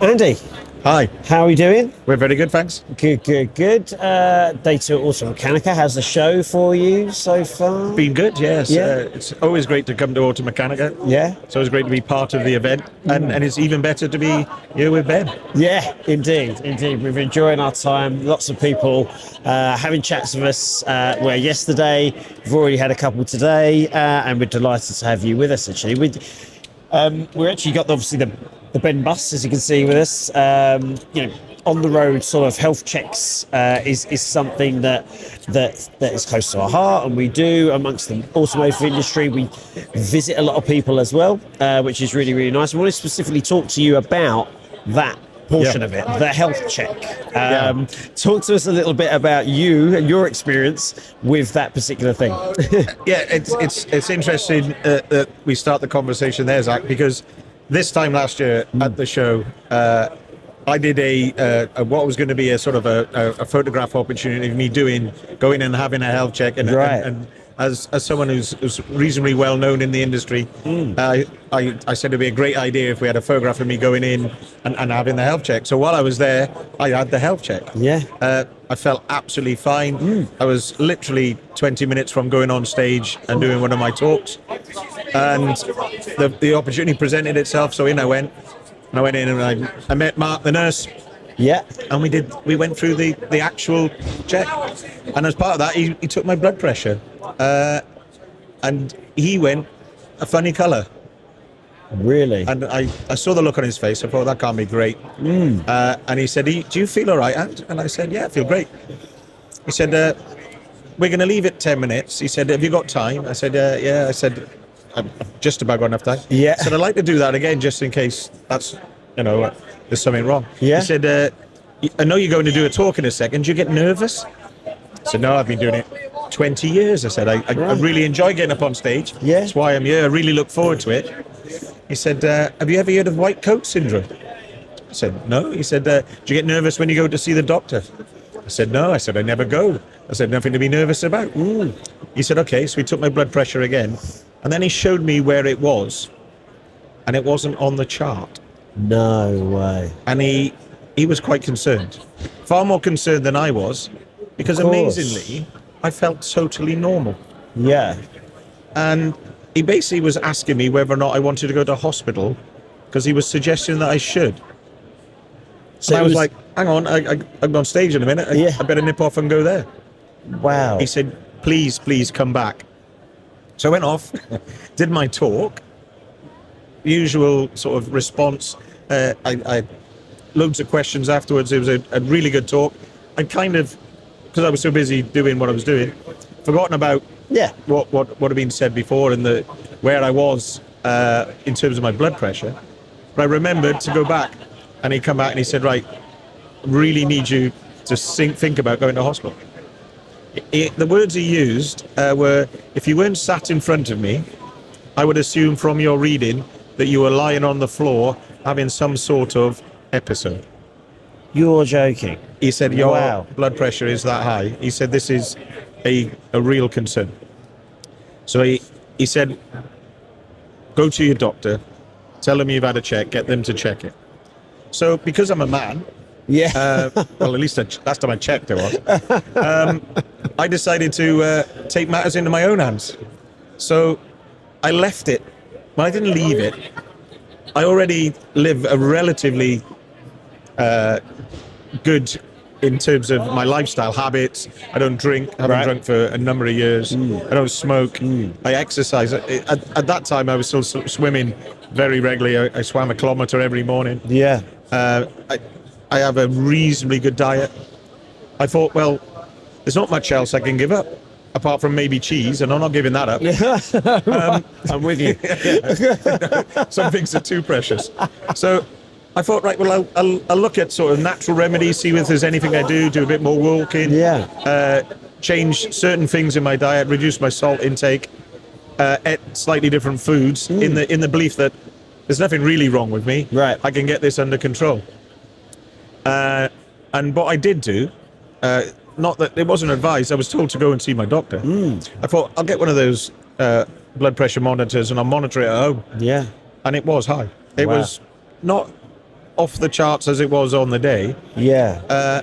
Andy, Hi, how are we doing? we're very good, thanks. Good, good, good. Data Auto Mechanica, how's the show for you so far? Been good, yes. Yeah. It's always great to come to Auto Mechanica. Yeah. It's always great to be part of the event, and it's even better to be here with Ben. Yeah, indeed, indeed. We've enjoyed our time. Lots of people having chats with us. Where yesterday, we've already had a couple today, and we're delighted to have you with us. Actually, we actually got obviously the Ben bus, as you can see with us. On the road sort of health checks is something that is close to our heart, and we do amongst the automotive industry. We visit a lot of people as well, which is really, really nice. I want to specifically talk to you about that portion of it, the health check. Talk to us a little bit about you and your experience with that particular thing. Yeah, it's interesting that we start the conversation there, Zach, because this time last year at the show, I did a what was going to be a sort of a photograph opportunity of me going and having a health check, and as someone who's reasonably well known in the industry, I said it'd be a great idea if we had a photograph of me going in and having the health check. So while I was there, I had the health check. Yeah. I felt absolutely fine. I was literally 20 minutes from going on stage and doing one of my talks, and the opportunity presented itself. So in I went. And I went in and I met Mark, the nurse. Yeah. And we went through the actual check. And as part of that, he took my blood pressure. And he went a funny colour. Really? And I saw the look on his face. I thought, that can't be great. And he said, do you feel all right, Ant? And I said, yeah, I feel great. He said, we're going to leave it 10 minutes. He said, have you got time? I said, yeah. I said, I've just about got enough time. Yeah. I said, I'd like to do that again just in case there's something wrong. Yeah. He said, I know you're going to do a talk in a second. Do you get nervous? I said, no, I've been doing it 20 years. I said, I really enjoy getting up on stage. Yeah. That's why I'm here. I really look forward to it. He said, have you ever heard of white coat syndrome? I said, no. He said, do you get nervous when you go to see the doctor? I said, no. I said, I never go. I said, nothing to be nervous about. He said, okay. So he took my blood pressure again. And then he showed me where it was, and it wasn't on the chart. No way. And he was quite concerned, far more concerned than I was, because amazingly, I felt totally normal. Yeah. And he basically was asking me whether or not I wanted to go to hospital, because he was suggesting that I should. So I was like, hang on, I'm on stage in a minute. I better nip off and go there. Wow. He said, please come back. So I went off, did my talk, usual sort of response. I loads of questions afterwards. It was a really good talk. I kind of, because I was so busy doing what I was doing, forgotten about what had been said before and where I was in terms of my blood pressure. But I remembered to go back, and he come back and he said, right, really need you to think about going to hospital. The words he used were, if you weren't sat in front of me, I would assume from your reading that you were lying on the floor having some sort of episode. You're joking. He said, your blood pressure is that high. He said, this is a real concern. So he said, go to your doctor, tell them you've had a check, get them to check it. So because I'm a man, well, at least last time I checked it was. I decided to take matters into my own hands. So I left it. Well, I didn't leave it. I already live a relatively good in terms of my lifestyle habits. I don't drink. I haven't drunk for a number of years. I don't smoke. I exercise. At that time, I was still swimming very regularly. I swam 1 kilometre every morning. Yeah. I have a reasonably good diet. I thought, well, there's not much else I can give up, apart from maybe cheese, and I'm not giving that up. I'm with you. Some things are too precious. So I thought, right, well, I'll look at sort of natural remedies, see if there's anything I do a bit more walking, change certain things in my diet, reduce my salt intake, eat slightly different foods in the belief that there's nothing really wrong with me. Right. I can get this under control. And what I did do, not that it wasn't advised, I was told to go and see my doctor. I thought, I'll get one of those blood pressure monitors and I'll monitor it at home. Yeah. And it was high. It was not off the charts as it was on the day. Yeah.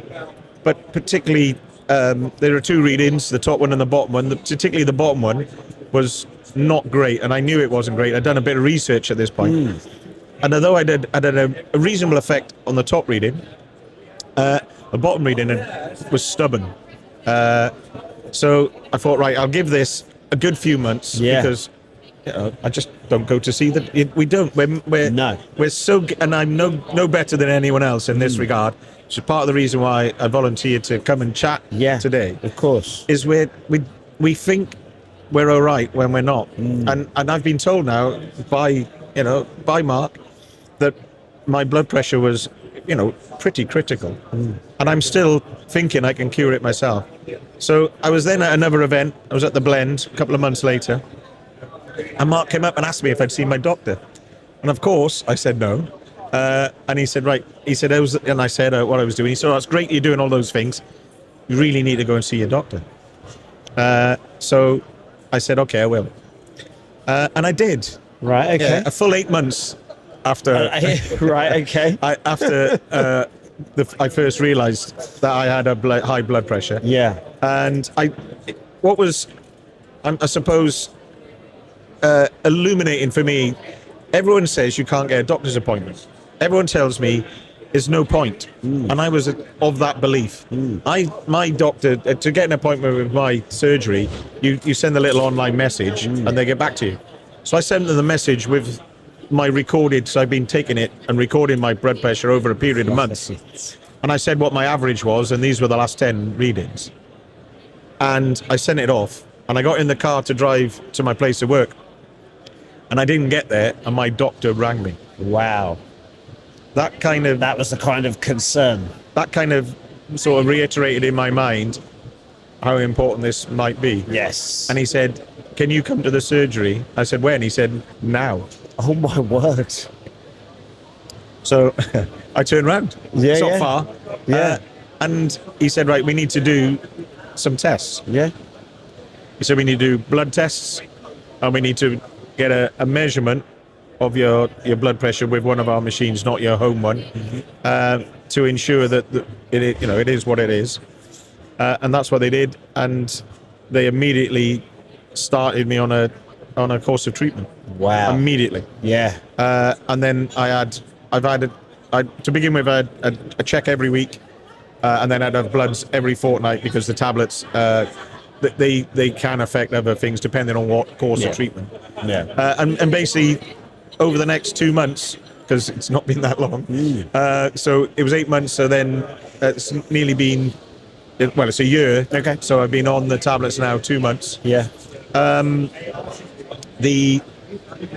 But particularly, there are two readings, the top one and the bottom one. Particularly the bottom one was not great, and I knew it wasn't great. I'd done a bit of research at this point. And although I had a reasonable effect on the top reading, the bottom reading was stubborn. So I thought, right, I'll give this a good few months, because I just don't go to see that. We don't. We're so, and I'm no better than anyone else in this regard. So part of the reason why I volunteered to come and chat today, of course, is we think we're all right when we're not. And I've been told now by Mark that my blood pressure was pretty critical, and I'm still thinking I can cure it myself. So I was then at another event. I was at the Blend a couple of months later, and Mark came up and asked me if I'd seen my doctor, and of course I said no. And he said, right. He said, and I said what I was doing. He said, oh, it's great you're doing all those things. You really need to go and see your doctor. So I said, okay, I will. And I did. Right. Okay. Yeah, a full 8 months after. Right. Okay. After I first realised that I had a high blood pressure. Yeah. And I suppose, illuminating for me. Everyone says you can't get a doctor's appointment. Everyone tells me there's no point. And I was of that belief. My doctor, to get an appointment with my surgery, you send a little online message and they get back to you. So I sent them the message with my recorded, so I've been taking it and recording my blood pressure over a period of months. And I said what my average was, and these were the last 10 readings. And I sent it off, and I got in the car to drive to my place of work. And I didn't get there, and my doctor rang me. Wow. That was the kind of concern. That kind of sort of reiterated in my mind how important this might be. Yes. And he said, can you come to the surgery? I said, when? He said, now. Oh my word. So I turned around. Yeah, it's not far. Yeah. And he said, right, we need to do some tests. Yeah. He said, we need to do blood tests, and we need to get a measurement of your blood pressure with one of our machines, not your home one, to ensure that it is what it is. And that's what they did, and they immediately started me on a course of treatment. Wow. Immediately. Yeah. And then to begin with, I had a check every week, and then I'd have bloods every fortnight, because the tablets they can affect other things depending on what course of treatment. Yeah. And basically, over the next 2 months, because it's not been that long, so it was 8 months. So then it's nearly been, it's a year. Okay. So I've been on the tablets now 2 months. Yeah.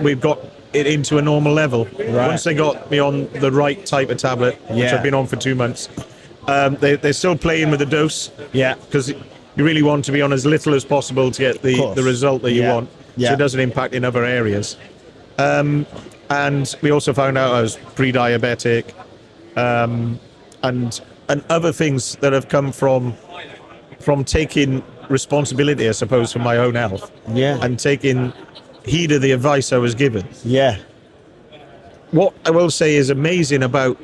We've got it into a normal level. Right. Once they got me on the right type of tablet, which I've been on for 2 months, they're still playing with the dose. Yeah. Because you really want to be on as little as possible to get the result that you want, so it doesn't impact in other areas. And we also found out I was pre-diabetic, and other things that have come from taking responsibility, I suppose, for my own health. Yeah. And taking heed of the advice I was given. Yeah. What I will say is amazing about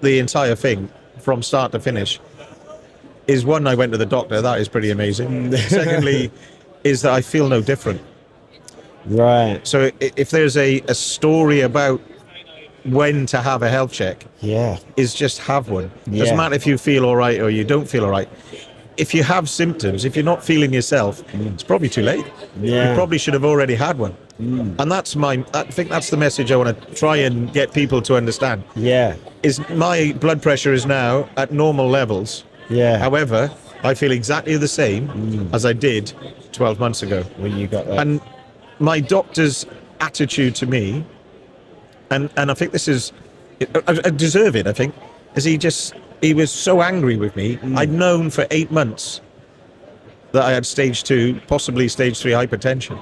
the entire thing, from start to finish, is one, I went to the doctor. That is pretty amazing. Secondly, is that I feel no different. Right. So if there's a story about when to have a health check, is just have one. Doesn't matter if you feel all right or you don't feel all right. If you have symptoms, if you're not feeling yourself, it's probably too late. Yeah. You probably should have already had one. And I think that's the message I want to try and get people to understand. Yeah. Is my blood pressure is now at normal levels. Yeah. However, I feel exactly the same as I did 12 months ago. When you got that. And my doctor's attitude to me, and I think this is, I deserve it, I think, is he was so angry with me. I'd known for 8 months that I had stage 2, possibly stage 3 hypertension.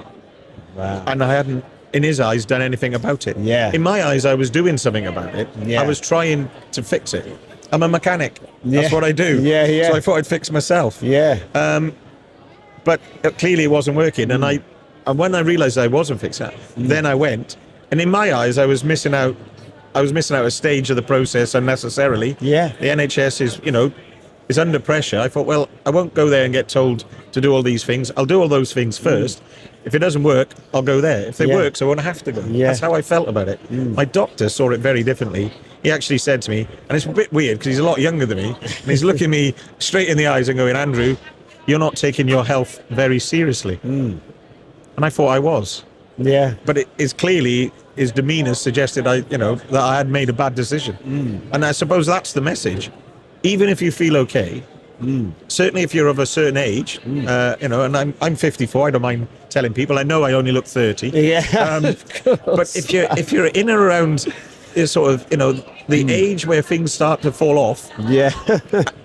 Wow. And I hadn't, in his eyes, done anything about it. Yeah. In my eyes, I was doing something about it. Yeah. I was trying to fix it. I'm a mechanic. That's what I do. Yeah, yeah. So I thought I'd fix myself. Yeah. But clearly it wasn't working. And when I realized I wasn't fixing it, then I went. And in my eyes, I was missing out I was missing out a stage of the process unnecessarily. Yeah. The NHS is under pressure. I thought, well, I won't go there and get told to do all these things. I'll do all those things first. If it doesn't work, I'll go there. If it works, I won't have to go. Yeah. That's how I felt about it. My doctor saw it very differently. He actually said to me, and it's a bit weird because he's a lot younger than me, and he's looking me straight in the eyes and going, Andrew, you're not taking your health very seriously. And I thought I was. Yeah. But it is clearly, his demeanour suggested that I had made a bad decision. And I suppose that's the message. Even if you feel okay, certainly if you're of a certain age, and I'm 54, I don't mind telling people. I know I only look 30. Yeah. But if you're in and around is sort of the age where things start to fall off,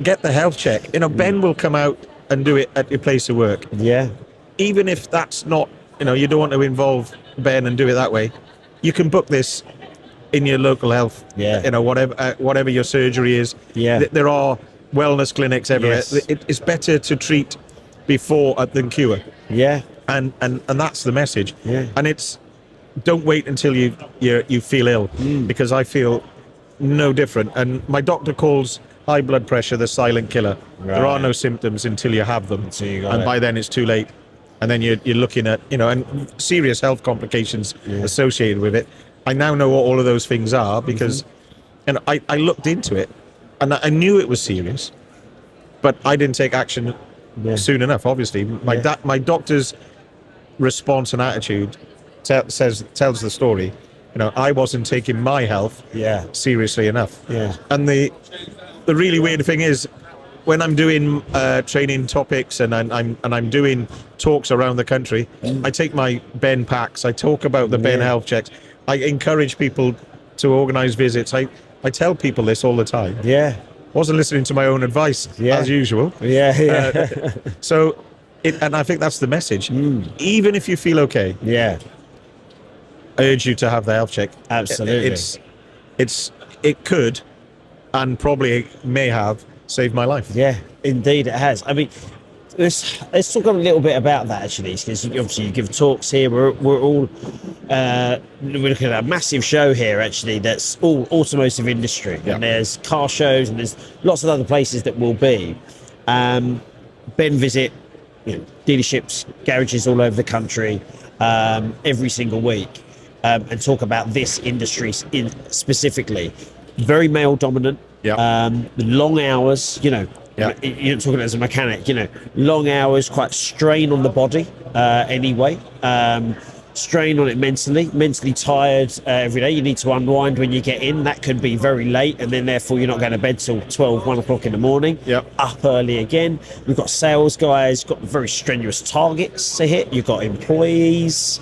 get the health check. Ben will come out and do it at your place of work. Yeah. Even if that's not, you don't want to involve Ben and do it that way, you can book this in your local health. Whatever your surgery is. There are wellness clinics everywhere. Yes. It's better to treat before than cure. And that's the message. And it's, don't wait until you feel ill, because I feel no different. And my doctor calls high blood pressure the silent killer. There are no symptoms until you have them, and by then it's too late. And then you're looking at and serious health complications associated with it. I now know what all of those things are because I looked into it, and I knew it was serious, but I didn't take action soon enough. Obviously, my doctor's response and attitude tells the story. I wasn't taking my health seriously enough. And the really weird thing is, when I'm doing training topics and I'm doing talks around the country, I take my Ben packs. I talk about the Ben health checks. I encourage people to organise visits. I tell people this all the time. Wasn't listening to my own advice as usual. So, and I think that's the message. Even if you feel okay, I urge you to have the health check. Absolutely. It could, and probably may have, saved my life. Yeah, indeed it has. I mean, let's talk a little bit about that actually, because obviously you give talks here. We're all we're looking at a massive show here actually that's all automotive industry, and there's car shows and there's lots of other places that will be. Ben visit dealerships, garages all over the country every single week, and talk about this industry specifically. Very male dominant. Long hours, you're talking as a mechanic, long hours, quite strain on the body anyway, strain on it mentally tired every day. You need to unwind when you get in. That could be very late, and then therefore you're not going to bed till 1 o'clock in the morning. Up early again. We've got sales guys, got very strenuous targets to hit. You've got employees,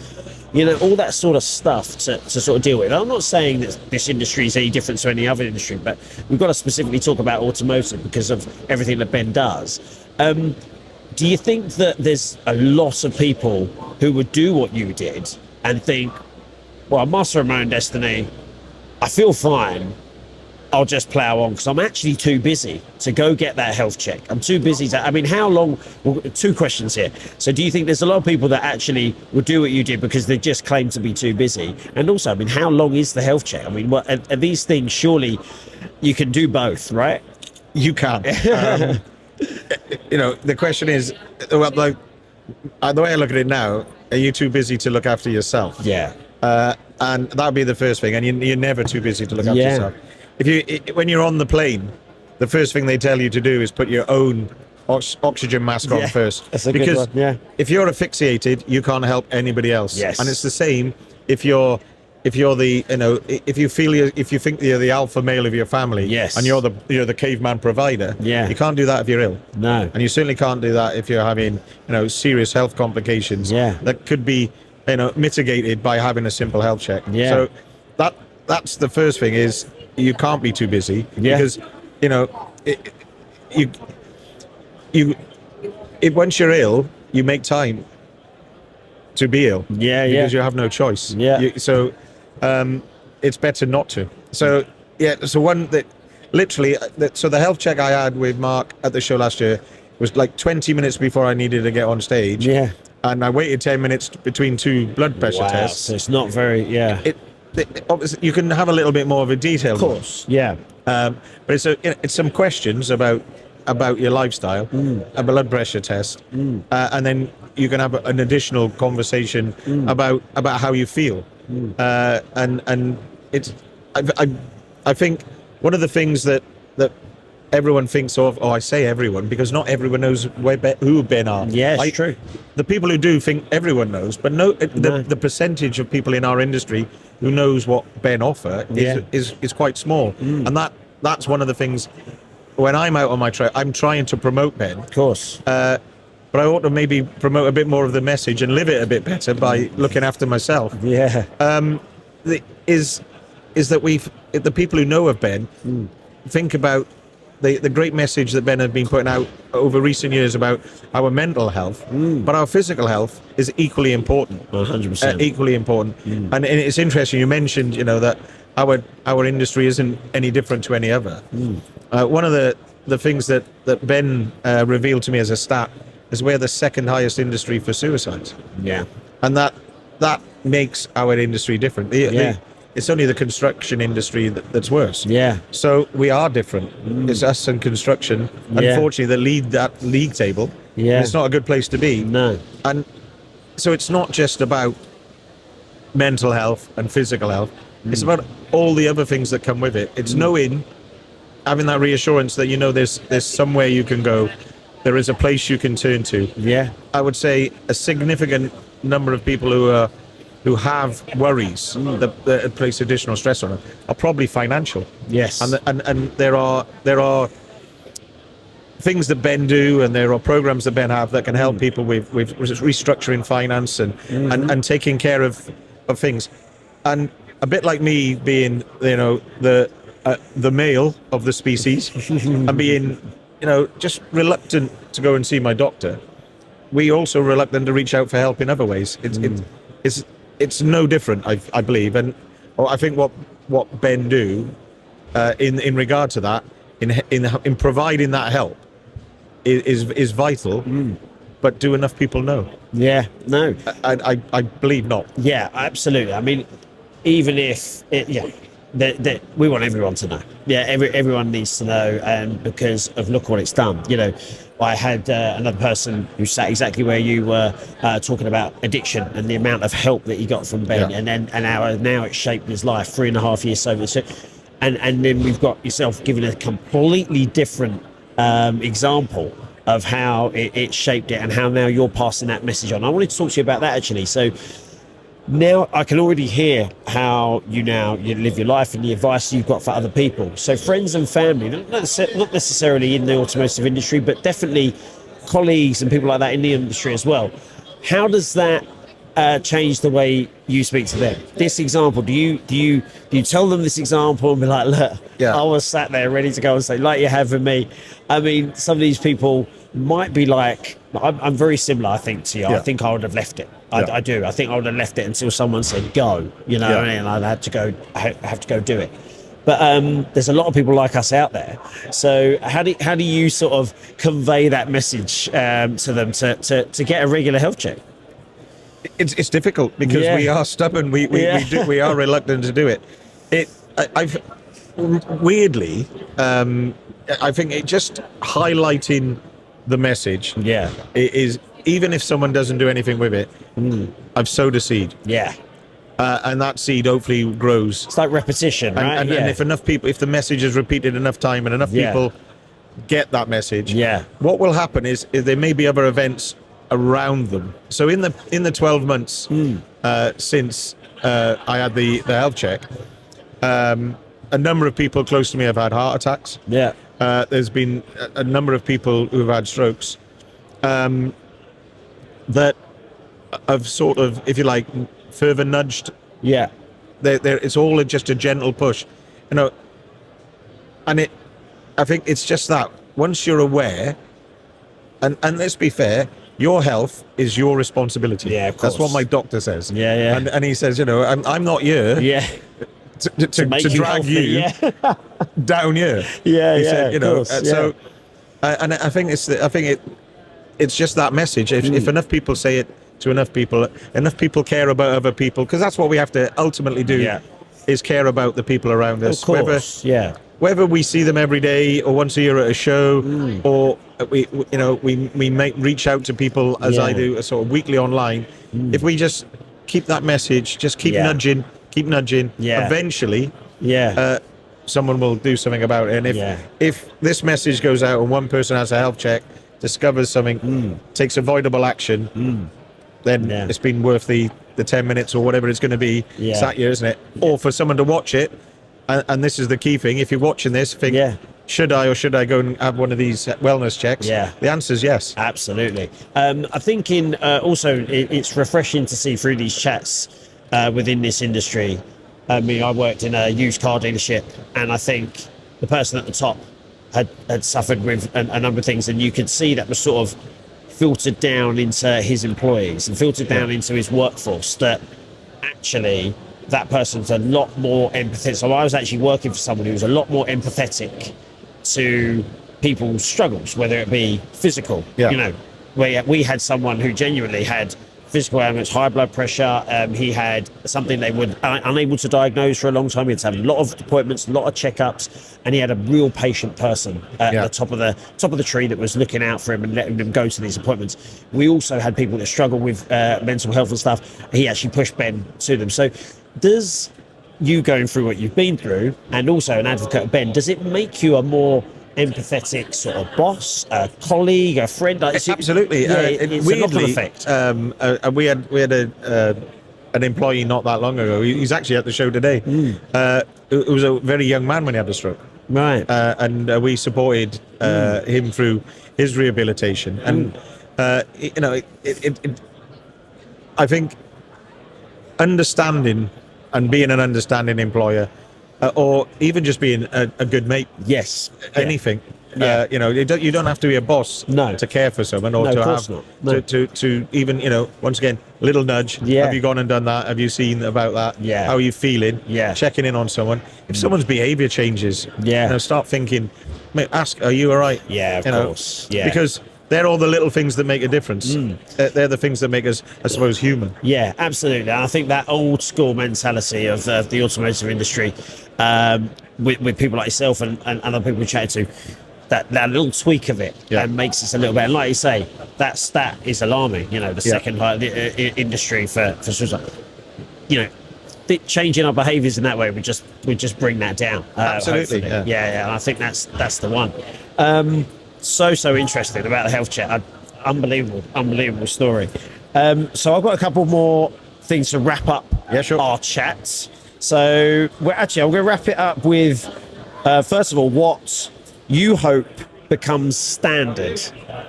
all that sort of stuff to sort of deal with. I'm not saying that this industry is any different to any other industry, but we've got to specifically talk about automotive because of everything that Ben does. Do you think that there's a lot of people who would do what you did and think, well, I'm master of my own destiny, I feel fine, I'll just plough on because I'm actually too busy to go get that health check. I'm too busy to, how long, well, two questions here. So do you think there's a lot of people that actually would do what you did because they just claim to be too busy? And also, how long is the health check? What are these things, surely you can do both, right? You can. The question is, well, the way I look at it now, are you too busy to look after yourself? And that would be the first thing. And you're never too busy to look after yourself. When you're on the plane, the first thing they tell you to do is put your own oxygen mask on first. That's a good one. If you're asphyxiated, you can't help anybody else. And it's the same if you think you're the alpha male of your family, and you're the caveman provider. You can't do that if you're ill. No. And you certainly can't do that if you're having serious health complications that could be mitigated by having a simple health check. So that's the first thing, is you can't be too busy, because once you're ill, you make time to be ill. Because you have no choice. So it's better not to. So one that literally, so the health check I had with Mark at the show last year was like 20 minutes before I needed to get on stage. And I waited 10 minutes between two blood pressure tests. So it's not very, obviously you can have a little bit more of a detailed Of course, yeah. but it's some questions about your lifestyle, a blood pressure test, and then you can have an additional conversation about how you feel, and it's I think one of the things that everyone thinks of. Oh, I say everyone because not everyone knows who Ben are. Yeah, it's true. The people who do think everyone knows, but no. The percentage of people in our industry who knows what Ben offer is quite small, and that's one of the things. When I'm out on my trail, I'm trying to promote Ben. Of course. But I ought to maybe promote a bit more of the message and live it a bit better by looking after myself. Yeah. Is that the people who know of Ben think about the great message that Ben had been putting out over recent years about our mental health, but our physical health is equally important. 100%. Equally important. And it's interesting you mentioned, that our industry isn't any different to any other. One of the things that Ben revealed to me as a stat is we're the second highest industry for suicides. Yeah. And that makes our industry different. It's only the construction industry that's worse. Yeah. So we are different. It's us and construction, unfortunately, that lead that league table. Yeah. It's not a good place to be. No. And so it's not just about mental health and physical health. It's about all the other things that come with it. It's having that reassurance that there's somewhere you can go. There is a place you can turn to. Yeah. I would say a significant number of people who have worries that place additional stress on them are probably financial. Yes. And there are things that Ben do, and there are programs that Ben have that can help people with restructuring finance and taking care of things. And a bit like me being the male of the species and being just reluctant to go and see my doctor, we also reluctant to reach out for help in other ways. It's no different, I believe, and I think what Ben do in regard to that, in providing that help, is vital. But do enough people know? Yeah. No. I believe not. Yeah, absolutely. I mean, even if we want everyone to know. Yeah, everyone needs to know, and because of look what it's done. I had another person who sat exactly where you were talking about addiction and the amount of help that he got from Ben, and now it's shaped his life 3.5 years sober. So, and then we've got yourself giving a completely different example of how it shaped it and how now you're passing that message on. I wanted to talk to you about that actually. So now I can already hear how you live your life and the advice you've got for other people. So friends and family, not necessarily in the automotive industry, but definitely colleagues and people like that in the industry as well. How does that change the way you speak to them? This example, do you tell them this example and be like, look, I was sat there ready to go and say, like you have with me. I mean, some of these people might be like, I'm very similar, I think, to you. I think I would have left it. I do. I think I would have left it until someone said go, and I had to go. I have to go do it. But there's a lot of people like us out there. So how do you sort of convey that message to them to get a regular health check? It's difficult because we are stubborn. We are reluctant to do it. I've weirdly, I think it just highlighting the message. Is even if someone doesn't do anything with it, I've sowed a seed. And that seed hopefully grows. It's like repetition, right? And if enough people, if the message is repeated enough time and enough people get that message, what will happen is there may be other events around them. So in the 12 months since I had the health check, a number of people close to me have had heart attacks. There's been a number of people who've had strokes that have sort of, if you like, further nudged. It's all just a gentle push, and I think it's just that once you're aware, and let's be fair, your health is your responsibility. Of course. That's what my doctor says. And he says, I'm not here to drag you down here. He said, so and I think it's just that message. If enough people say it to enough people care about other people, because that's what we have to ultimately do is care about the people around us. Of course, yeah. Whether we see them every day or once a year at a show, or we might reach out to people as I do, sort of weekly online. If we just keep that message, just keep nudging, eventually, someone will do something about it. And if this message goes out and one person has a health check, discovers something, takes avoidable action, then it's been worth the 10 minutes or whatever it's going to be sat here, isn't it? Or for someone to watch it, and this is the key thing, if you're watching this, think, should I go and have one of these wellness checks? The answer is yes. Absolutely. I think also it's refreshing to see through these chats within this industry. I mean, I worked in a used car dealership, and I think the person at the top had suffered with a number of things, and you could see that was sort of filtered down into his employees and filtered down into his workforce, that actually that person's a lot more empathetic. So I was actually working for someone who was a lot more empathetic to people's struggles, whether it be physical, we had someone who genuinely had physical ailments, high blood pressure. He had something they were unable to diagnose for a long time. He had to have a lot of appointments, a lot of checkups, and he had a real patient person at the top of the tree that was looking out for him and letting him go to these appointments. We also had people that struggle with mental health and stuff. He actually pushed Ben to them. So does you going through what you've been through, and also an advocate of Ben, does it make you a more empathetic sort of boss, a colleague, a friend? Absolutely. It's a knock-on effect. We had an employee not that long ago. He's actually at the show today. It was a very young man when he had the stroke. Right. And we supported him through his rehabilitation. And I think understanding and being an understanding employer, or even just being a good mate. Yes. Anything. You don't have to be a boss to care for someone, or to even, once again, little nudge. Have you gone and done that? Have you seen about that? How are you feeling? Checking in on someone. If someone's behavior changes, start thinking, mate, ask, are you all right? Of course. Because they're all the little things that make a difference. They're the things that make us, I suppose, human. Yeah, absolutely. And I think that old school mentality of the automotive industry, with people like yourself and other people we chat to, that little tweak of it and makes us a little better. And like you say, that stat is alarming. The second industry for suicide. Changing our behaviours in that way would just bring that down. Absolutely. And I think that's the one. So interesting about the health chat. Unbelievable story. So I've got a couple more things to wrap up our chats. So I'm going to wrap it up with first of all, what you hope becomes standard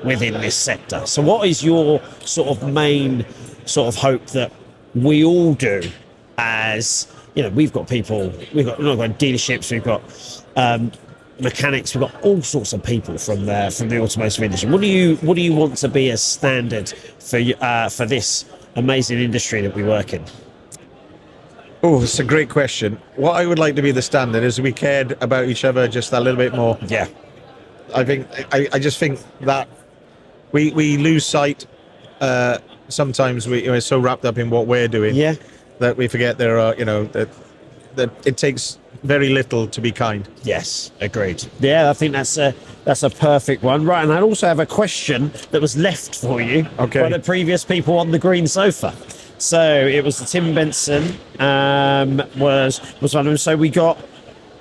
within this sector. So what is your sort of main sort of hope that we all do? As we've got dealerships, we've got mechanics, we've got all sorts of people from the automotive industry. What do you want to be a standard for this amazing industry that we work in? Oh, it's a great question. What I would like to be the standard is we cared about each other just a little bit more. I just think that we lose sight. Sometimes we're so wrapped up in what we're doing that we forget there are that it takes very little to be kind. Yes, agreed. I think that's a perfect one. Right, and I also have a question that was left for you by the previous people on the green sofa. So it was Tim Benson was one of them.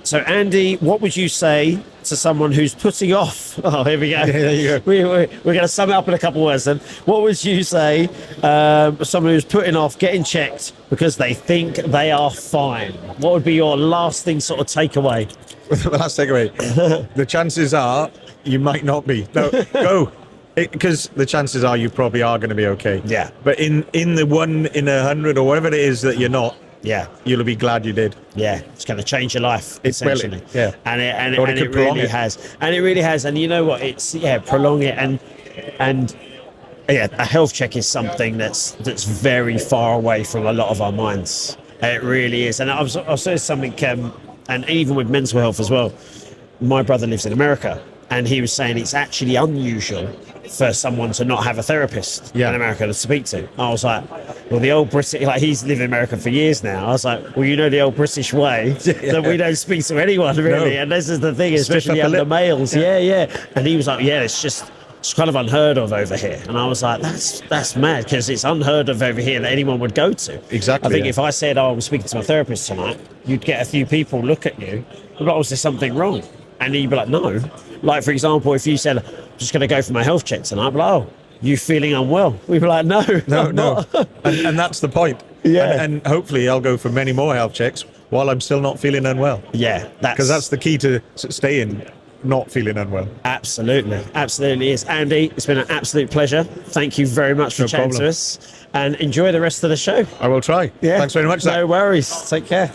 So Andy, what would you say to someone who's putting off? Oh, here we go. There you go. We're going to sum it up in a couple of words then. What would you say someone who's putting off getting checked because they think they are fine? What would be your last sort of takeaway? The last takeaway. The chances are you might not be. No, go. Because the chances are you probably are going to be okay. Yeah. But in the 1 in 100 or whatever it is that you're not, you'll be glad you did. It's going to change your life, essentially. And it really has. And it really has. And you know what? It's prolong it and a health check is something that's very far away from a lot of our minds. It really is. And I'll say something, and even with mental health as well. My brother lives in America, and he was saying it's actually unusual for someone to not have a therapist Yeah. in America to speak to. I was like, well, the old British, like he's lived in America for years now. I was like, well, you know the old British way that we don't speak to anyone really. No. And this is the thing, Stiff especially upper under lip. males. Yeah. And he was like, yeah, it's kind of unheard of over here. And I was like, that's mad, because it's unheard of over here that anyone would go to. Exactly, I think yeah. if I said, oh, I'm speaking to my therapist tonight, you'd get a few people look at you, but oh, is there something wrong? And he'd be like, no. Like, for example, if you said, I'm just going to go for my health check tonight, I'd be like, oh, you feeling unwell? We'd be like, no, I'm No. not. And that's the point. Yeah. And hopefully I'll go for many more health checks while I'm still not feeling unwell. Yeah, Because that's the key to staying not feeling unwell. absolutely is. Andy, it's been an absolute pleasure. Thank you very much for No chatting problem. to us, and enjoy the rest of the show. I will try. Yeah. Thanks very much, Zach. No worries. Take care.